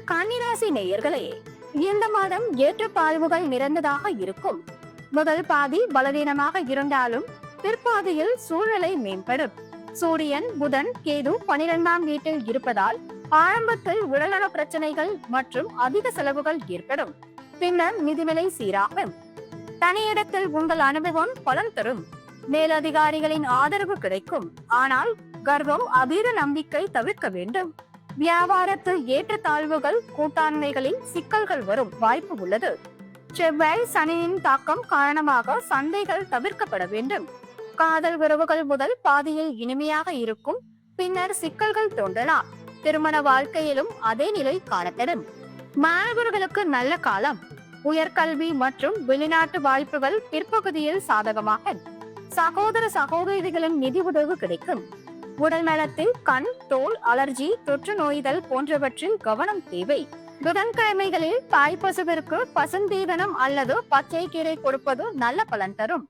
கன்னிராசி நேயர்களே, இந்த மாதம் ஏற்றத்தாழ்வுகள் நிறைந்ததாக இருக்கும். முதல் பாதி பலவீனமாக இருந்தாலும் பிற்பாதியில் சூழலை மேம்படும். சூரியன், புதன், கேது 12ஆம் வீட்டில் இருப்பதால் ஆரம்பத்தில் உடல்நல பிரச்சனைகள் மற்றும் அதிக செலவுகள் ஏற்படும். பின்னர் நிதிநிலை சீராகும். தனியிடத்தில் உங்கள் அனுபவம் பலன் தரும். மேலதிகாரிகளின் ஆதரவு கிடைக்கும். ஆனால் கர்வம், அதீத நம்பிக்கை தவிர்க்க வேண்டும். வியாபாரத்தில் ஏற்றத்தாழ்வுகள், கூட்டாண்மைகளில் சிக்கல்கள் வரும் வாய்ப்பு உள்ளது. செவ்வாய், சனியின் தாக்கம் காரணமாக சந்தைகள் தவிர்க்கப்பட வேண்டும். காதல் உறவுகள் முதல் பாதியில் இனிமையாக இருக்கும். பின்னர் சிக்கல்கள் தோன்றலாம். திருமண வாழ்க்கையிலும் அதே நிலை காணப்படும். மாணவர்களுக்கு நல்ல காலம். உயர்கல்வி மற்றும் வெளிநாட்டு வாய்ப்புகள் பிற்பகுதியில் சாதகமாக. சகோதர சகோதரிகளின் நிதி உதவி கிடைக்கும். உடல் நலத்தில் கண், தோல் அலர்ஜி, தொற்று நோய்கள் போன்றவற்றில் கவனம் தேவை. புதன்கிழமைகளில் தாய்ப்பசுவிற்கு பசுந்தீவனம் அல்லது பச்சை கீரை கொடுப்பது நல்ல பலன் தரும்.